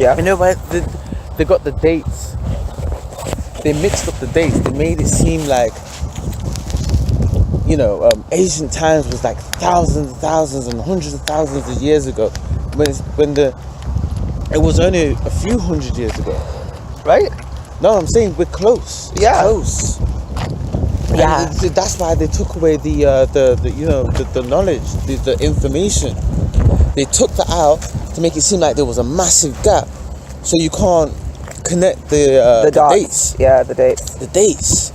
Yeah. You know, but they got the dates. They mixed up the dates. They made it seem like, you know, ancient times was like thousands and thousands and hundreds of thousands of years ago, it was only a few hundred years ago, right? No, I'm saying we're close. It's close. Yeah. And that's why they took away the you know, the knowledge, the information. They took that out to make it seem like there was a massive gap, so you can't connect the dates. Yeah, the dates. The dates.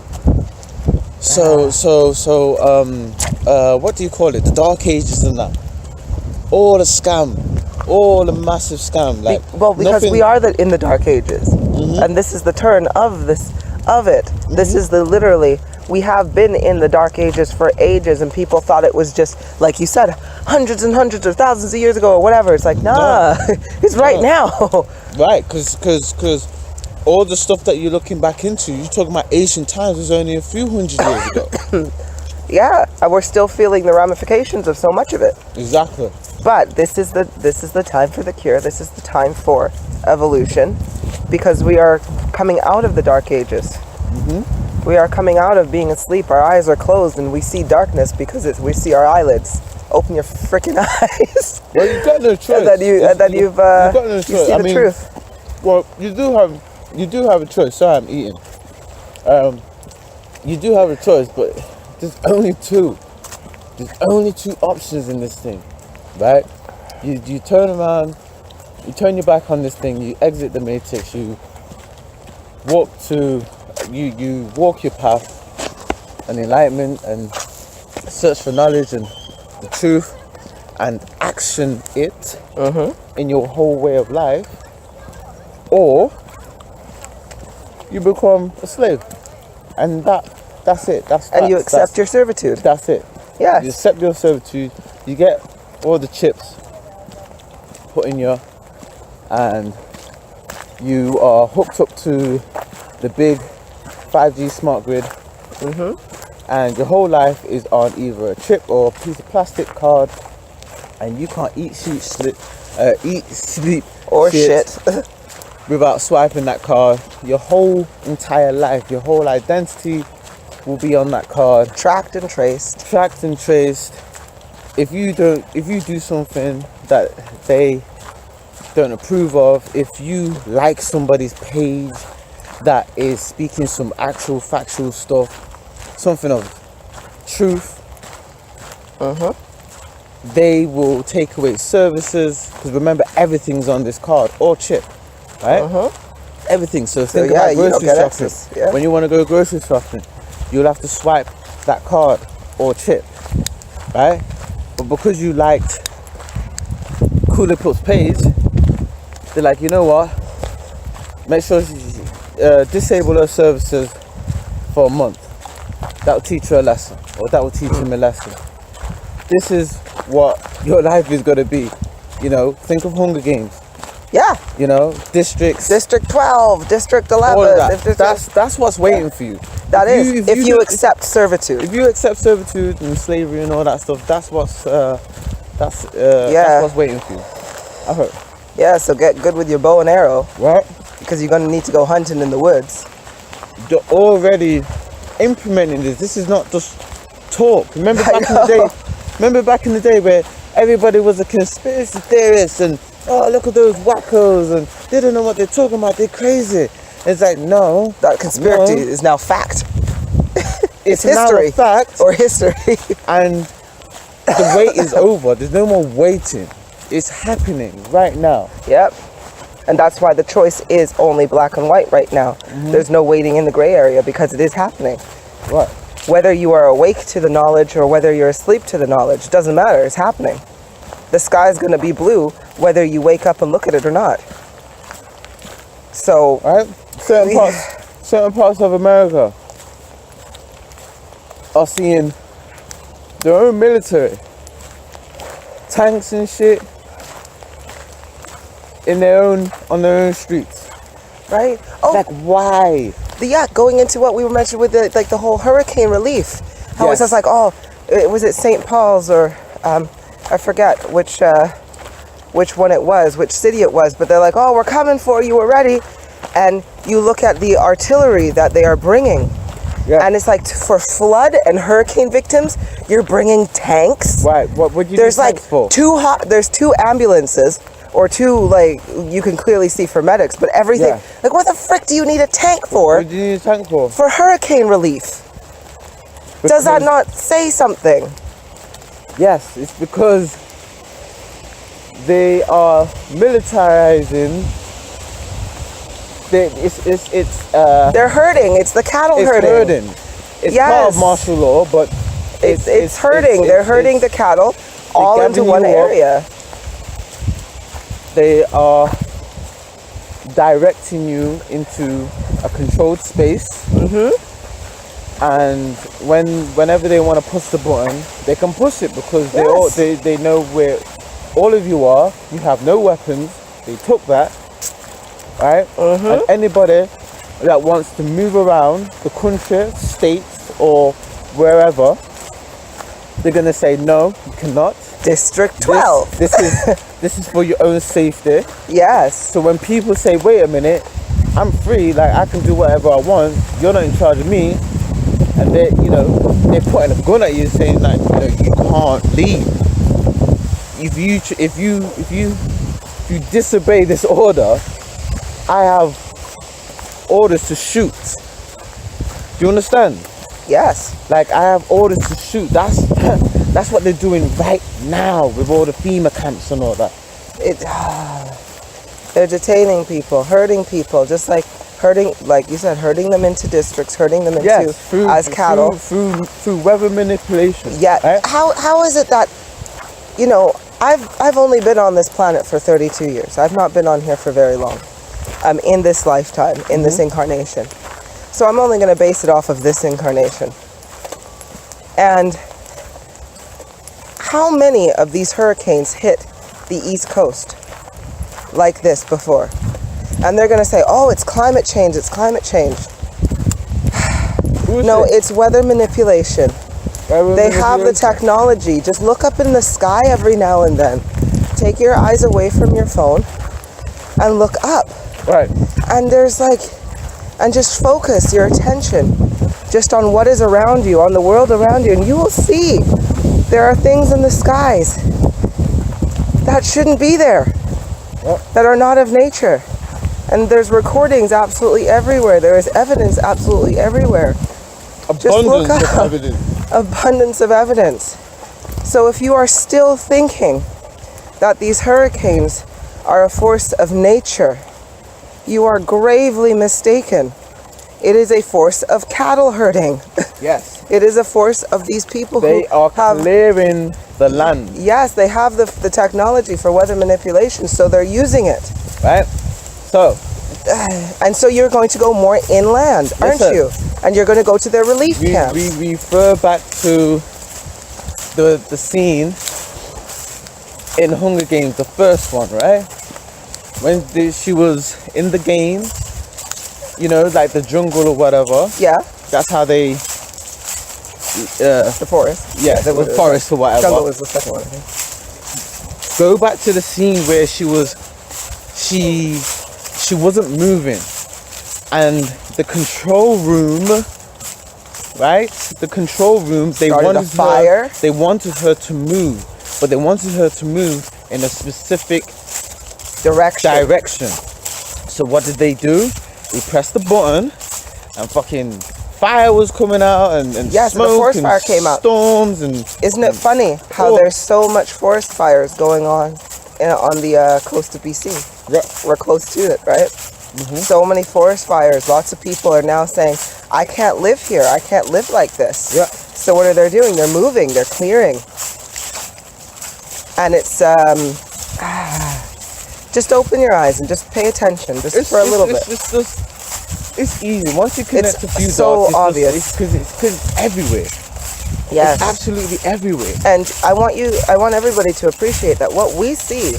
So what do you call it? The Dark Ages and that. All a scam. All a massive scam. Like, because we are in the Dark Ages, and this is the turn of it. This is literally, we have been in the Dark Ages for ages, and people thought it was just, like you said, hundreds and hundreds or thousands of years ago or whatever. It's like, nah, it's right now. Right, because all the stuff that you're looking back into, you're talking about ancient times, was only a few hundred years ago. Yeah, and we're still feeling the ramifications of so much of it. Exactly. But this is the time for the cure. This is the time for evolution, because we are coming out of the Dark Ages. We are coming out of being asleep. Our eyes are closed, and we see darkness because we see our eyelids. Open your freaking eyes. Well, you've got no choice. You've got no choice. You see the truth. Well, you do have a choice. Sorry, I'm eating. You do have a choice, but there's only two. There's only two options in this thing, right? You turn around, you turn your back on this thing, you exit the matrix, you walk your path and enlightenment and search for knowledge and the truth and action it in your whole way of life, or you become a slave, and that's it. And you accept your servitude. That's it. Yeah. You accept your servitude. You get all the chips put in you, and you are hooked up to the big 5G smart grid, and your whole life is on either a chip or a piece of plastic card, and you can't eat, sleep, or shit without swiping that card. Your whole entire life, your whole identity will be on that card. Tracked and traced. If you do something that they don't approve of, if you like somebody's page that is speaking some actual factual stuff, something of truth, they will take away services, because remember, everything's on this card or chip, right? Everything. So think about grocery shopping. Yeah. When you want to go grocery shopping, you'll have to swipe that card or chip, right? But because you liked Kulipup's page, they're like, you know what? Make sure you disable her services for a month. That will teach her a lesson, or that will teach him a lesson. This is what your life is going to be. You know, think of Hunger Games. Yeah. You know, districts. District 12, District 11. All of that. That's what's waiting for you. If you accept servitude. If you accept servitude and slavery and all that stuff, that's what's waiting for you. I hope. Yeah, so get good with your bow and arrow. Right. Because you're going to need to go hunting in the woods. You're already implementing this. This is not just talk. Remember back in the day where everybody was a conspiracy theorist and, oh, look at those wackos and they don't know what they're talking about, they're crazy. It's like, no. That conspiracy is now fact. It's history. Now a fact. Or history. And the wait is over. There's no more waiting. It's happening right now. Yep. And that's why the choice is only black and white right now. There's no waiting in the gray area, because it is happening. Right. Whether you are awake to the knowledge or whether you're asleep to the knowledge, doesn't matter. It's happening. The sky's going to be blue whether you wake up and look at it or not. So, right? Certain parts of America are seeing their own military, tanks and shit, on their own streets. Right? Oh, like, why? Going into what we were mentioning with the whole hurricane relief. How it's just like, was it St. Paul's or I forget which which one it was, which city it was, but they're like, oh, we're coming for you, we're ready. And you look at the artillery that they are bringing. Yeah. And it's like for flood and hurricane victims, you're bringing tanks. Right. What would you There's need like tanks for? There's 2 ambulances, or 2, like, you can clearly see for medics, but everything. Yeah. Like, what the frick do you need a tank for? What do you need a tank for? For hurricane relief. Because does that not say something? Yes, it's because they are militarizing. They're herding. It's the cattle herding. It's part of martial law, but it's herding. They're herding the cattle all into one area. They are directing you into a controlled space. And whenever they want to push the button, they can push it because they know where all of you are. You have no weapons. They took that. Right? And anybody that wants to move around the country, states, or wherever, they're gonna say no, you cannot. District 12. This is for your own safety. Yes. So when people say, wait a minute, I'm free, like I can do whatever I want, you're not in charge of me, and they're putting a gun at you saying like, you can't leave. If you disobey this order, I have orders to shoot. Do you understand? Yes. Like I have orders to shoot. That's what they're doing right now with all the FEMA camps and all that. They're detaining people, herding people, just like herding, like you said, herding them into districts, herding them into as cattle through weather manipulation. Yeah. Right? How is it that, I've only been on this planet for 32 years. I've not been on here for very long. In this lifetime, in this incarnation. So I'm only going to base it off of this incarnation. And how many of these hurricanes hit the East Coast like this before? And they're going to say, oh, it's climate change, it's climate change. No, it's weather manipulation. They have the technology. Just look up in the sky every now and then. Take your eyes away from your phone and look up. Right. And and just focus your attention just on what is around you, on the world around you, and you will see there are things in the skies that shouldn't be there, that are not of nature. And there's recordings absolutely everywhere. There is evidence absolutely everywhere. Abundance of evidence. Abundance of evidence. So if you are still thinking that these hurricanes are a force of nature, you are gravely mistaken. It is a force of cattle herding. Yes. It is a force of these people who are clearing the land. Yes, they have the technology for weather manipulation, so they're using it. Right. So. And so you're going to go more inland, aren't you? And you're going to go to their relief camps. We refer back to the scene in Hunger Games, the first one, right? When she was in the game, like the jungle or whatever. Yeah. That's how they... the forest. Yeah, the forest or whatever. Jungle was the second one, I think. Go back to the scene where she wasn't moving. And the control room, right? The control room, they wanted her to move. But they wanted her to move in a specific direction. So what did they do? They pressed the button and fucking fire was coming out and yes, smoke the forest fire came out. Storms and isn't it funny how there's so much forest fires going on the coast of BC? Yeah. We're close to it, right? Mm-hmm. So many forest fires. Lots of people are now saying, I can't live here. I can't live like this. Yeah. So what are they doing? They're moving. They're clearing. And it's just open your eyes and just pay attention, for a little bit. It's easy. Once you connect to few so dots, obvious. Because it's everywhere. Yes. It's absolutely everywhere. And I want everybody to appreciate that what we see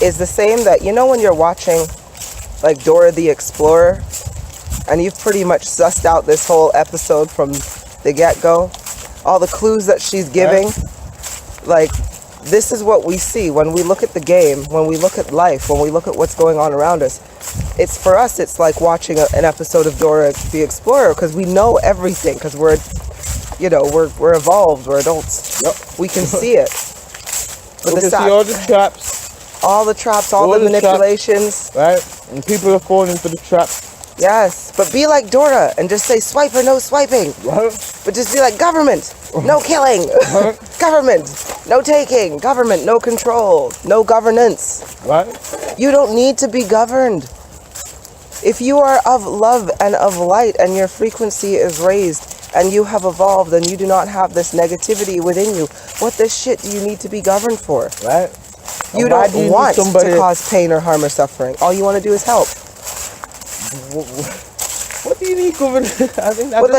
is the same that, when you're watching like Dora the Explorer and you've pretty much sussed out this whole episode from the get-go, all the clues that she's giving, like this is what we see when we look at the game, when we look at life, when we look at what's going on around us. It's for us, it's like watching an episode of Dora the Explorer, because we know everything, because we're evolved, we're adults. Yep. We can see it. But we can see all the traps. All the traps, all the manipulations. Traps, right? And people are falling for the traps. Yes, but be like Dora and just say swipe or no swiping. Right. But just be like, government, no killing. Right. Government, no taking. Government, no control. No governance. Right. You don't need to be governed. If you are of love and of light and your frequency is raised and you have evolved and you do not have this negativity within you, what the shit do you need to be governed for? Right. You don't want to cause pain or harm or suffering. All you want to do is help. What do you need government? I think I don't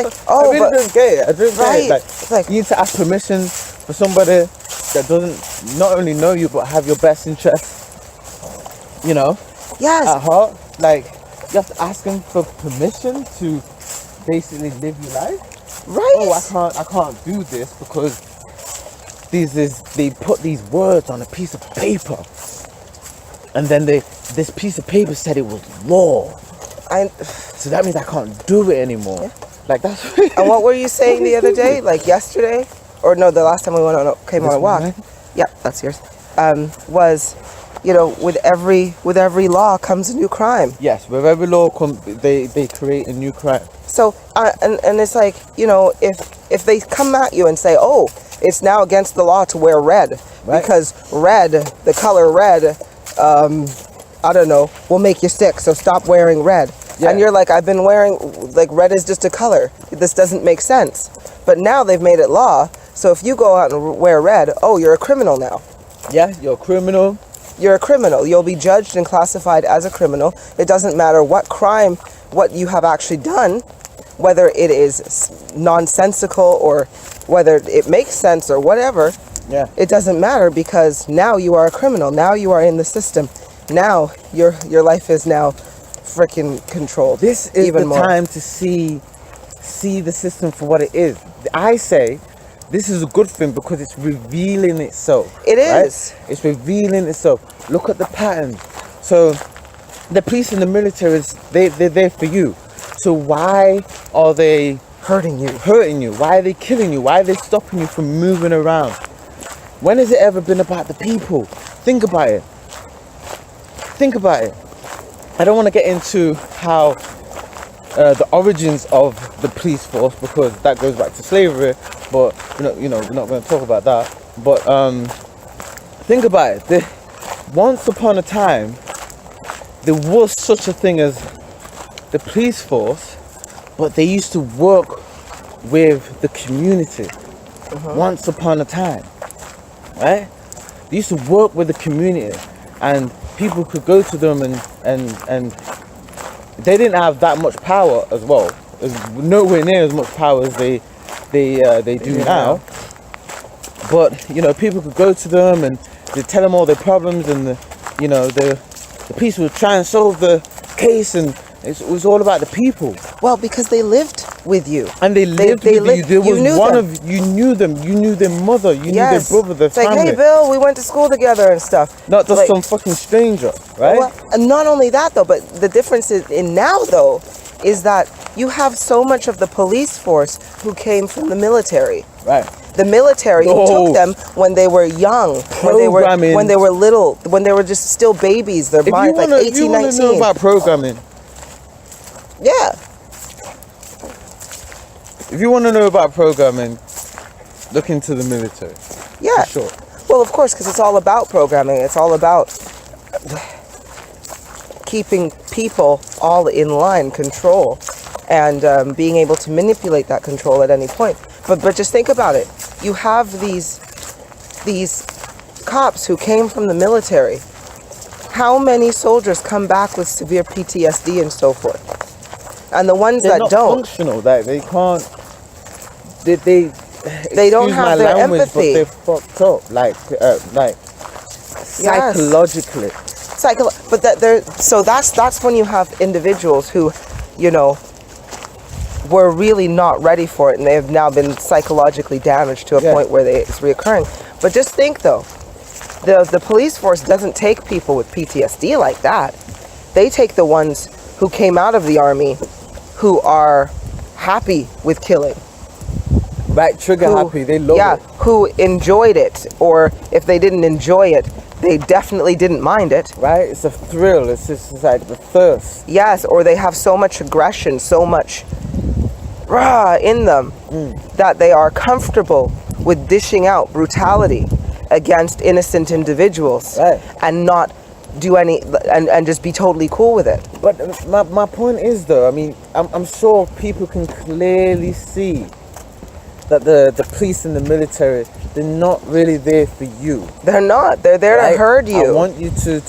get it. I don't get it. Like, you need to ask permission for somebody that doesn't not only know you but have your best interest, you know, yes, at heart. Like, you have to ask them for permission to basically live your life. Right. Oh, I can't do this because they put these words on a piece of paper, and then this piece of paper said it was law. So that means I can't do it anymore. Yeah. Like that's. And what were you saying the other day? Like yesterday, or no, the last time we came on a walk. Right? Yeah, that's yours. Was, with every law comes a new crime. Yes, with every law they create a new crime. So and it's like, if they come at you and say, oh, it's now against the law to wear red, right? Because red, the color red, I don't know, will make you sick, so stop wearing red. Yeah. And you're like, I've been wearing, like, red is just a color. This doesn't make sense. But now they've made it law, so if you go out and wear red, oh, you're a criminal now. Yeah, you're a criminal. You're a criminal. You'll be judged and classified as a criminal. It doesn't matter what crime, what you have actually done, whether it is nonsensical or whether it makes sense or whatever. Yeah. It doesn't matter, because now you are a criminal. Now you are in the system. Now your life is now freaking controlled. This is even the more time to see the system for what it is. I say this is a good thing because it's revealing itself. It is. Right? It's revealing itself. Look at the pattern. So the police and the military, they're there for you. So why are they hurting you? Why are they killing you? Why are they stopping you from moving around? When has it ever been about the people? Think about it. I don't want to get into how the origins of the police force, because that goes back to slavery, but we're not going to talk about that. But think about it. Once upon a time, there was such a thing as the police force, but they used to work with the community. Once upon a time, right? They used to work with the community, and people could go to them and they didn't have that much power as well. Nowhere near as much power as they do now. But people could go to them and they tell them all their problems, and the police would try and solve the case, and it was all about the people. Well, because they lived with you. And they lived with you. There was you knew them. You knew their mother. You knew their brother, their family. Like, hey, Bill, we went to school together and stuff. Not just some fucking stranger, right? Well, and not only that, though, but the difference in now, though, is that you have so much of the police force who came from the military. Right. The military who took them when they were young, when they were little, when they were just still babies. Their minds like 18, 19. If you want to know about programming, yeah. If you want to know about programming, look into the military. Yeah. For sure. Well, of course, because it's all about programming. It's all about keeping people all in line, control, and being able to manipulate that control at any point. But just think about it. You have these cops who came from the military. How many soldiers come back with severe PTSD and so forth? And the ones that don't, functional. They can't. They don't have their empathy. But they're fucked up. Like psychologically. But that's when you have individuals who, were really not ready for it, and they have now been psychologically damaged to a point where it's reoccurring. But just think, though, The police force doesn't take people with PTSD like that. They take the ones who came out of the army who are happy with killing. Right, trigger happy, they love it. Who enjoyed it, or if they didn't enjoy it, they definitely didn't mind it. Right, it's a thrill, it's just like the thirst. Yes, or they have so much aggression, so much in them that they are comfortable with dishing out brutality against innocent individuals, and not do any and just be totally cool with it. But my point is, though, I mean, I'm sure people can clearly see that the police and the military, they're not really there for you. They're not. They're there to hurt you. I want you to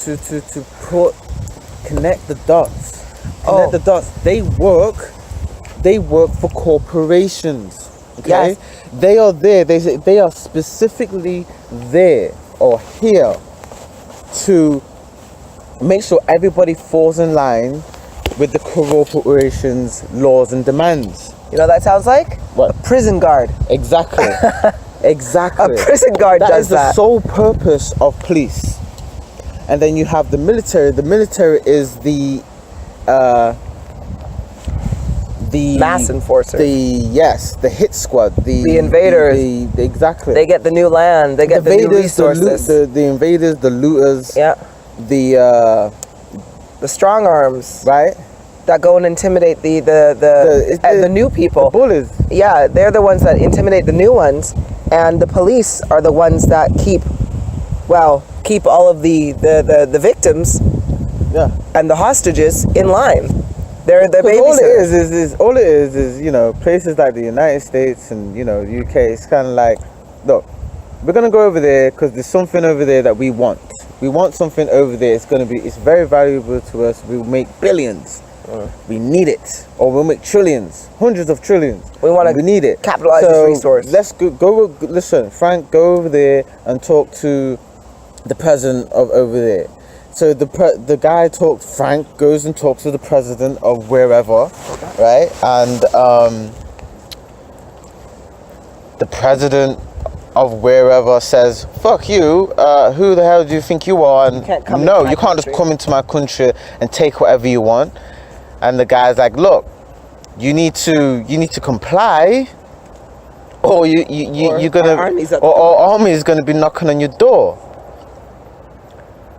connect the dots. Connect the dots. They work for corporations. Okay? Yes. They are there. They are specifically there or here to make sure everybody falls in line with the corporation's laws and demands. You know what that sounds like? What? A prison guard. Exactly. Exactly. A prison guard does that. That is the sole purpose of police. And then you have the military. The military is the mass enforcer. The hit squad. The invaders. Exactly. They get the new land. They get the new resources. The invaders, the looters. Yeah. The strong arms. Right. That go and intimidate the new people. The bullies. Yeah, they're the ones that intimidate the new ones, and the police are the ones that keep all of the victims, and the hostages in line. They're babysitters. All it is you know, places like the United States and, you know, UK. It's kind of like, look, we're gonna go over there because there's something over there that we want. We want something over there. It's very valuable to us. We'll make billions. We need it, or we'll make trillions, hundreds of trillions. We need it. Capitalize this resource. Let's go. Listen, Frank, go over there and talk to the president of over there. So the guy Frank goes and talks to the president of wherever, right? And the president of wherever says, "Fuck you! Who the hell do you think you are?" And you can't just come into my country and take whatever you want. And the guy's like, "Look, you need to comply, or you're gonna army is gonna be knocking on your door."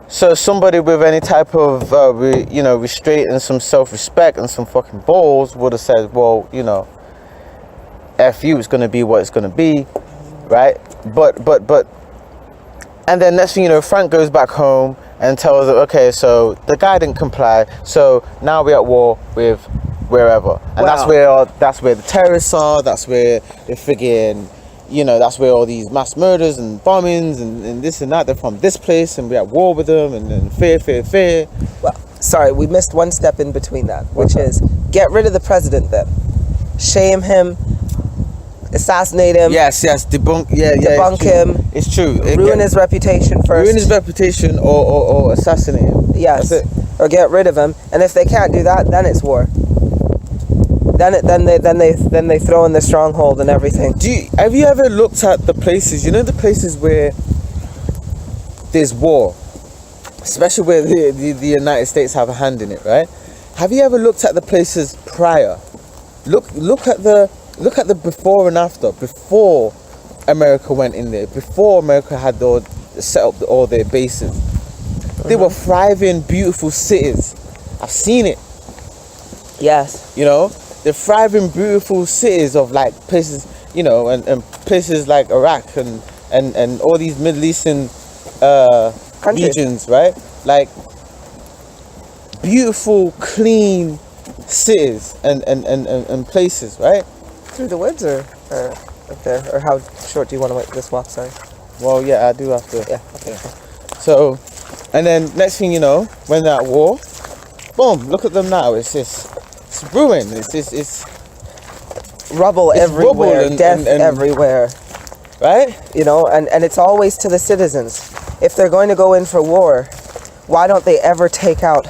So somebody with any type of restraint and some self-respect and some fucking balls would have said, "Well, you know, F you, it's gonna be what it's gonna be," right? But and then next thing you know, Frank goes back home and tells them, okay, so the guy didn't comply, so now we're at war with wherever. And that's where the terrorists are, that's where they're friggin', you know, that's where all these mass murders and bombings and this and that, they're from this place and we're at war with them and fear. Well, sorry, we missed one step in between that, which is get rid of the president then. Shame him, assassinate him. Yes, debunk him. It's true. Ruin his reputation first. Ruin his reputation or assassinate him. Yes. That's it. Or get rid of him. And if they can't do that, then it's war. Then they throw in the stronghold and everything. Have you ever looked at the places, you know, the places where there's war, especially where the United States have a hand in it, right? Have you ever looked at the places prior? Look at the before and after. Before America went in there, before America had set up all their bases, they were thriving, beautiful cities. I've seen it. Yes. You know, they're thriving, beautiful cities of like places, you know, and places like Iraq and all these Middle Eastern regions, right? Like beautiful, clean cities and places, right? Through the woods or up there? Or how short do you want to make this walk, sorry? Well, yeah, I do have to. Yeah, okay. So, and then next thing you know, when they're at war, boom, look at them now. It's ruined. It's rubble everywhere, rubble death everywhere. Right? You know, and it's always to the citizens. If they're going to go in for war, why don't they ever take out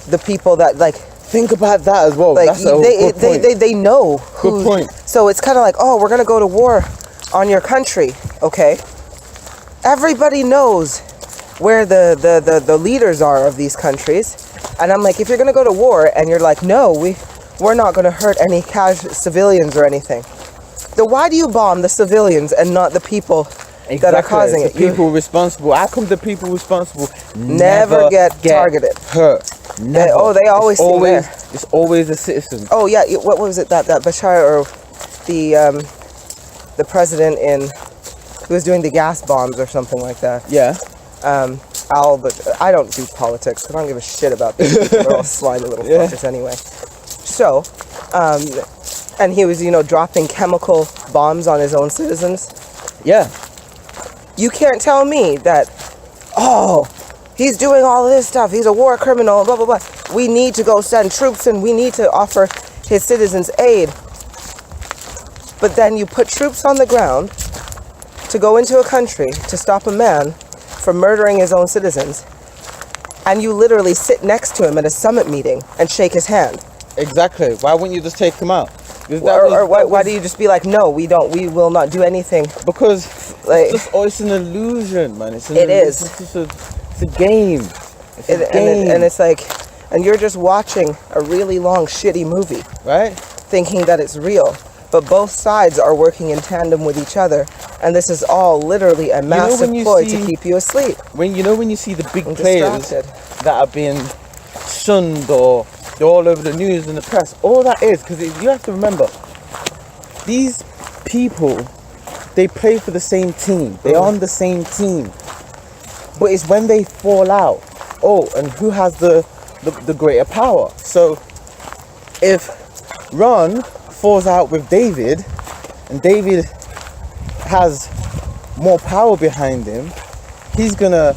the people that, like... Think about that as well. Like, that's a good point. They know who... Good point. So it's kind of like, we're going to go to war on your country, okay? Everybody knows where the leaders are of these countries. And I'm like, if you're going to go to war and you're like, no, we're not going to hurt any civilians or anything. Then why do you bomb the civilians and not the people that are causing it? The people responsible. How come the people responsible never get targeted? Hurt. Never. They always seem there. It's always the citizen. Oh yeah, what was it that Bashar or the president who was doing the gas bombs or something like that? Yeah. But I don't do politics. I don't give a shit about these people. They're all slimy little fuckers anyway. So, and he was, dropping chemical bombs on his own citizens. Yeah. You can't tell me that, he's doing all of this stuff. He's a war criminal, blah, blah, blah. We need to go send troops and we need to offer his citizens aid. But then you put troops on the ground to go into a country to stop a man from murdering his own citizens, and you literally sit next to him at a summit meeting and shake his hand. Exactly. Why wouldn't you just take him out? Why do you just be like, no, we will not do anything? Because it's an illusion, man. It's a game. It's a game. And it's like, and you're just watching a really long shitty movie, right? Thinking that it's real. But both sides are working in tandem with each other, and this is all literally a massive ploy to keep you asleep. When you see the big players that are being shunned or they're all over the news and the press, all that is because you have to remember, these people, they play for the same team. They're on the same team, but it's when they fall out. And who has the greater power? So if Ron falls out with David, and David has more power behind him, he's gonna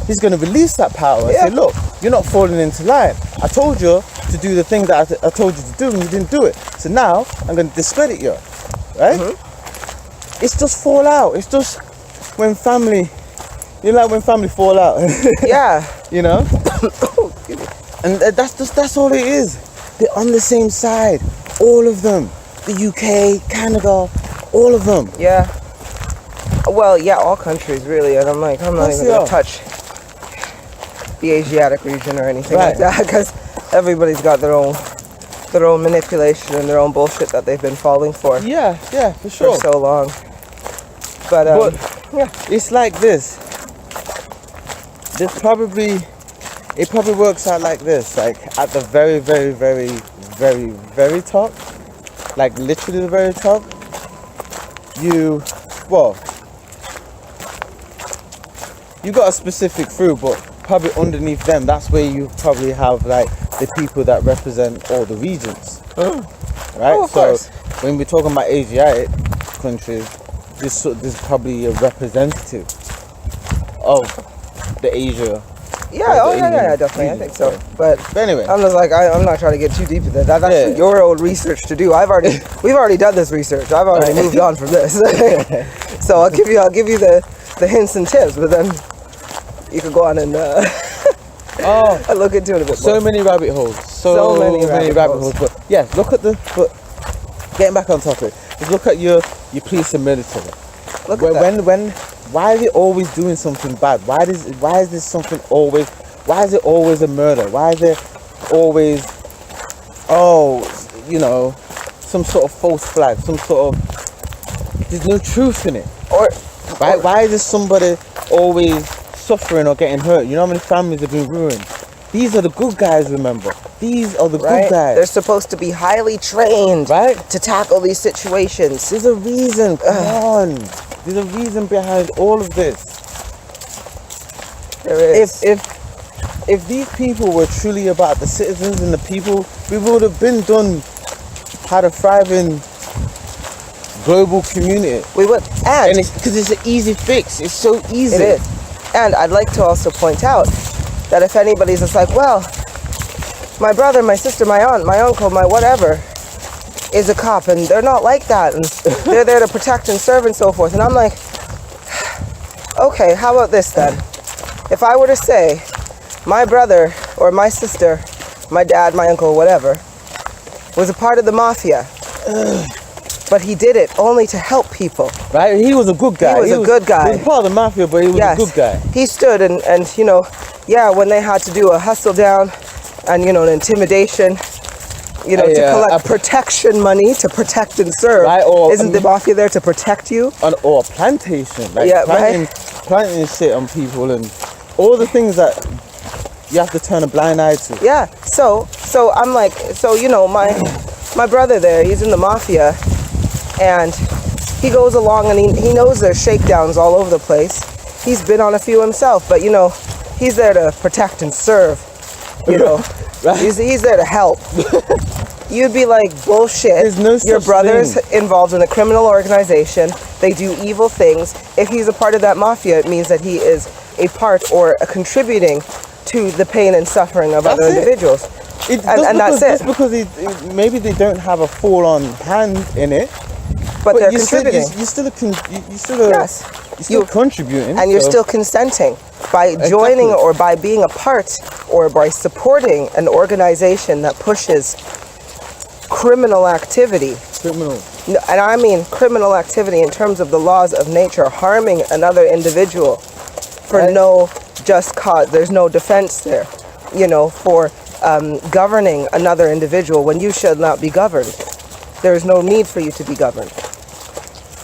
release that power and say, look, you're not falling into line. I told you to do the thing that I told you to do and you didn't do it. So now I'm gonna discredit you, right? Mm-hmm. It's just fall out. It's just when family, when family fall out. Yeah. And that's all it is. They're on the same side, all of them. The UK, Canada, all of them. Yeah. Well, yeah, all countries really. And I'm not even gonna touch the Asiatic region or anything like that, because everybody's got their own manipulation and their own bullshit that they've been falling for. Yeah, for sure. For so long. But it's like this. It probably works out like this, like at the very, very, very, very, very top, like literally the very top, you got a specific crew, but probably underneath them, that's where you probably have like the people that represent all the regions, right? So when we're talking about Asiatic countries, this is probably a representative of the Asia. Yeah, definitely. I think so. But anyway, I'm just like, I'm not trying to get too deep into that. That's your own research to do. We've already done this research. I've already moved on from this. So I'll give you the hints and tips, but then you can go on and and look into it a bit more. So many rabbit holes. So many rabbit holes. But yeah, getting back on topic, just look at your police and military. Look at that. Why are they always doing something bad? Why is it always a murder? Why is there always some sort of false flag, there's no truth in it? Why is there somebody always suffering or getting hurt? You know how many families have been ruined? These are the good guys, remember. These are the good guys. They're supposed to be highly trained to tackle these situations. There's a reason. Come on. There's a reason behind all of this. There is. If these people were truly about the citizens and the people, we would have had a thriving global community. We would. And it's because it's an easy fix. It's so easy. It is. And I'd like to also point out that if anybody's just like, well, my brother, my sister, my aunt, my uncle, my whatever is a cop, and they're not like that, and they're there to protect and serve and so forth. And I'm like, okay, how about this then? If I were to say my brother or my sister, my dad, my uncle, whatever, was a part of the mafia, but he did it only to help people. Right? He was a good guy. He was a good guy. He was part of the mafia, but he was a good guy. He stood and when they had to do a hustle down and, an intimidation, to collect protection money to protect and serve. Right, isn't the mafia there to protect you? Or a plantation. Like planting shit on people and all the things that you have to turn a blind eye to. Yeah. So I'm like, my brother there, he's in the mafia, and he goes along and he knows there's shakedowns all over the place. He's been on a few himself, but he's there to protect and serve. Right. He's there to help. You'd be like, bullshit. There's no Your brother's involved in a criminal organization. They do evil things. If he's a part of that mafia, it means that he is a part or a contributing to the pain and suffering of other individuals. And that's it. Just because maybe they don't have a full-on hand in it, but they're contributing. You're still contributing. And you're still consenting by joining or by being a part or by supporting an organization that pushes criminal activity. And I mean criminal activity in terms of the laws of nature, harming another individual for no just cause. There's no defense there, for governing another individual when you should not be governed. There is no need for you to be governed.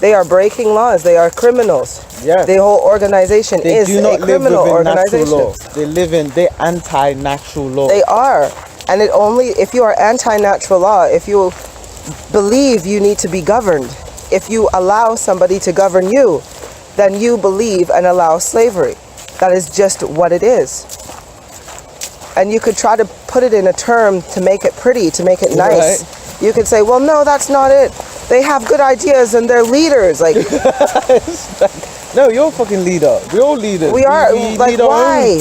They are breaking laws. They are criminals. Yeah. The whole organization is a criminal organization. They're anti-natural law. They are. And if you are anti-natural law, if you believe you need to be governed, if you allow somebody to govern you, then you believe and allow slavery. That is just what it is. And you could try to put it in a term to make it pretty, to make it nice. Right. You could say, well, no, that's not it. They have good ideas and they're leaders. Like, no, you're a fucking leader. We're all leaders. We are. Why?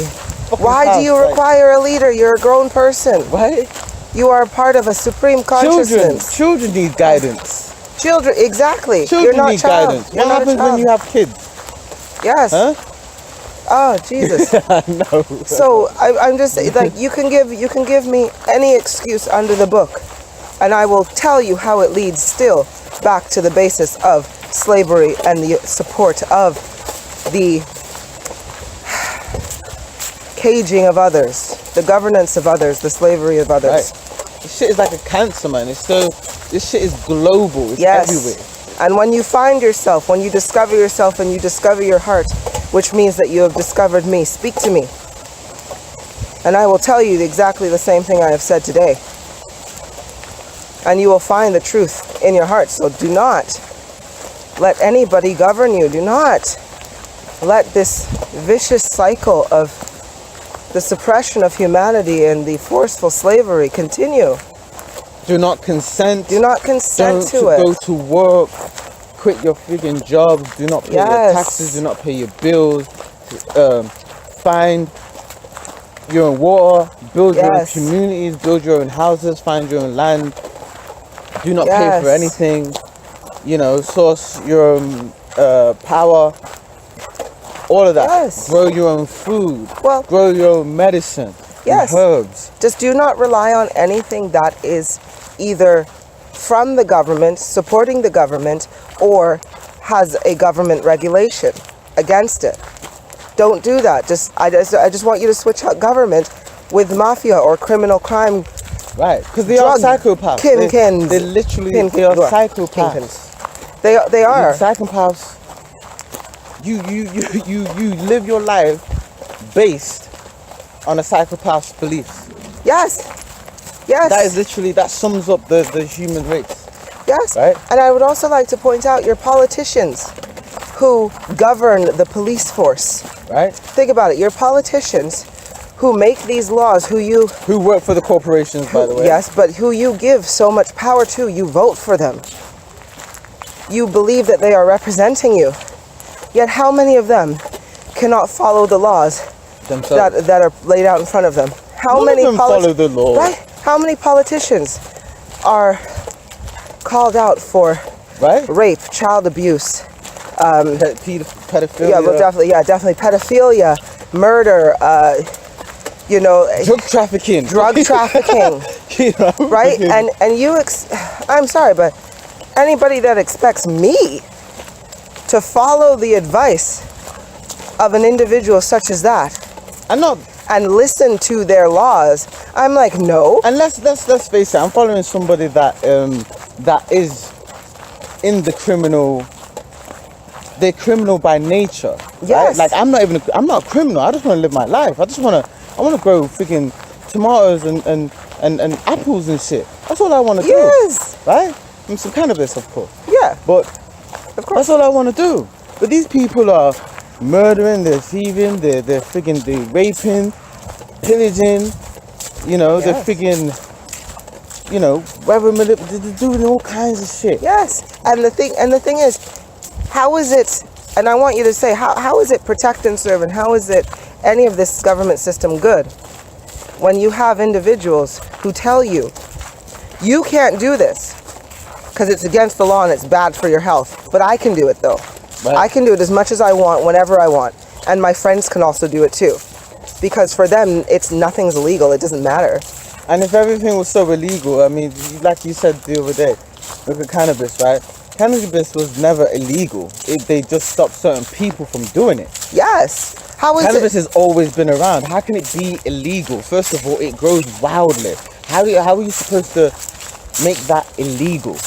Why do you require a leader? You're a grown person. Right? You are part of a supreme consciousness. Children need guidance. Children, exactly. Children need guidance. What happens when you have kids? Yes. Huh? Oh, Jesus. No. So I'm just like, you can give me any excuse under the book, and I will tell you how it leads still back to the basis of slavery and the support of the caging of others, the governance of others, the slavery of others. Right. This shit is like a cancer, man. This shit is global. It's everywhere. And when you find yourself, when you discover yourself and you discover your heart, which means that you have discovered me, speak to me. And I will tell you exactly the same thing I have said today. And you will find the truth in your heart. So do not let anybody govern you. Do not let this vicious cycle of the suppression of humanity and the forceful slavery continue. Do not consent. Do not consent to it. Go to work. Quit your freaking job. Do not pay your taxes. Do not pay your bills. Find your own water. Build your own communities. Build your own houses. Find your own land. Do not pay for anything. Source your own power. All of that. Yes. Grow your own food. Well, grow your own medicine. Yes. And herbs. Just do not rely on anything that is either from the government, supporting the government, or has a government regulation against it. Don't do that. I just want you to switch out government with mafia or criminal crime. Right, because they are psychopaths. They literally are psychopaths. They are psychopaths. You live your life based on a psychopath's beliefs. Yes. That sums up the human race. Yes. Right? And I would also like to point out your politicians who govern the police force. Right. Think about it. Your politicians who make these laws, who work for the corporations, by the way. Yes, but who you give so much power to, you vote for them. You believe that they are representing you. Yet how many of them cannot follow the laws that are laid out in front of them? How many follow the law? Right? How many politicians are called out for rape, child abuse, pedophilia? Yeah, well, definitely pedophilia, murder, drug trafficking. Right? And I'm sorry, but anybody that expects me to follow the advice of an individual such as that, and listen to their laws, I'm like, no. And let's face it, I'm following somebody that is in the criminal. They're criminal by nature. Yes. Right? Like I'm not a criminal. I just want to live my life. I want to grow freaking tomatoes and apples and shit. That's all I want to do. Yes. Right? And some cannabis, of course. Yeah. But of course. that's all I want to do. But these people are murdering, they're thieving, they're raping, pillaging, they're freaking, they're doing all kinds of shit. Yes. And the thing is, how is it, and I want you to say, how is it protect and serve, and how is it any of this government system good when you have individuals who tell you, you can't do this because it's against the law and it's bad for your health, but I can do it though. Right. I can do it as much as I want, whenever I want, and my friends can also do it too, because for them nothing's illegal. It doesn't matter. And if everything was so illegal, I mean, like you said the other day, look at cannabis, right? Cannabis was never illegal. They just stopped certain people from doing it. Yes. Cannabis has always been around. How can it be illegal? First of all, it grows wildly. How are you supposed to make that illegal?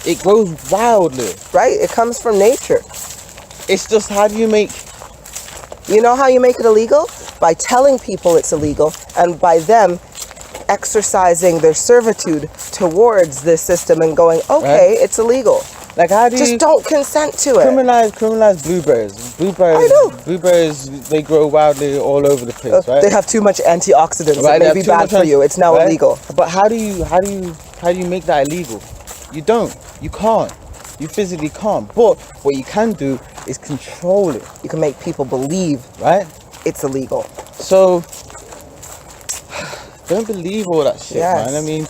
It grows wildly. Right? It comes from nature. It's just, how do you make... You know how you make it illegal? By telling people it's illegal, and by them exercising their servitude towards this system and going, okay, right? It's illegal. Like, how do just don't consent to it. Criminalize blueberries. I know. Blueberries, they grow wildly all over the place, right? They have too much antioxidants. Right? It may be bad for you. It's now illegal. But how do you make that illegal? You don't. You can't. You physically can't. But what you can do is control it. You can make people believe, right? It's illegal. So don't believe all that shit, yes. Man. I mean,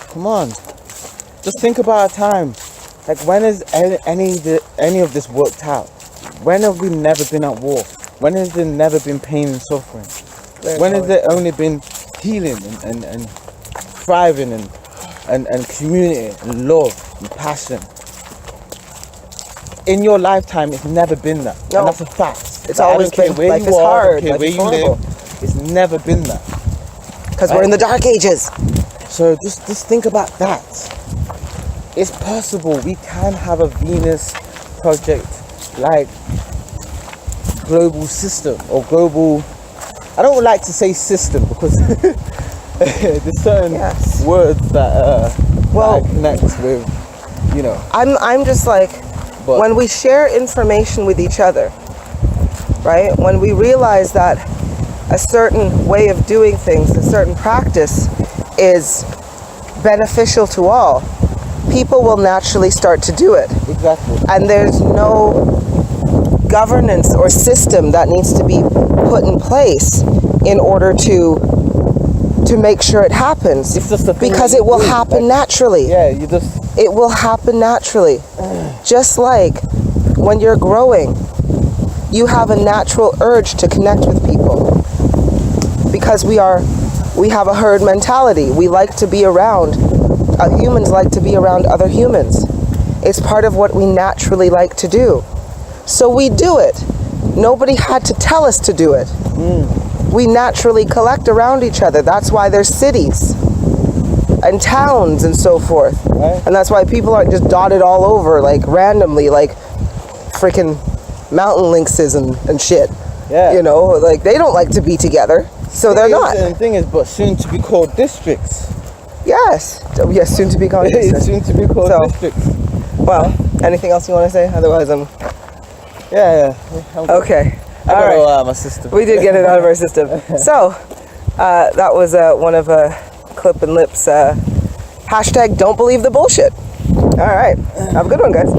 come on. Just think about a time. Like, when has any of this worked out? When have we never been at war? When has there never been pain and suffering? When has there only been healing and thriving and community and love and passion? In your lifetime, it's never been that. No. And that's a fact. It's always been, life is hard, life is horrible. It's never been that. Because we're in the dark ages. So just think about that. It's possible. We can have a Venus project like global system or global. I don't like to say system because there's certain words that connects with, I'm just like, when we share information with each other, right? When we realize that a certain way of doing things, a certain practice is beneficial to all, people will naturally start to do it. Exactly. And there's no governance or system that needs to be put in place in order to make sure it happens. It's just because it will happen naturally. Yeah, it will happen naturally. Just like when you're growing, you have a natural urge to connect with people. Because we have a herd mentality. We like to be around. Humans like to be around other humans. It's part of what we naturally like to do. So we do it. Nobody had to tell us to do it. We naturally collect around each other. That's why there's cities and towns and so forth. Right. And that's why people aren't just dotted all over, like randomly, like freaking mountain lynxes and shit. Yeah. Like they don't like to be together. So they're not. The thing is, but soon to be called districts. Yes, soon to be called districts. Soon to be called districts. Well, anything else you want to say? Otherwise, I'm... Yeah. Okay. I got it all out of my system. We did get it out of our system. So, that was one of Clip and Lips. # don't believe the bullshit. All right. Have a good one, guys.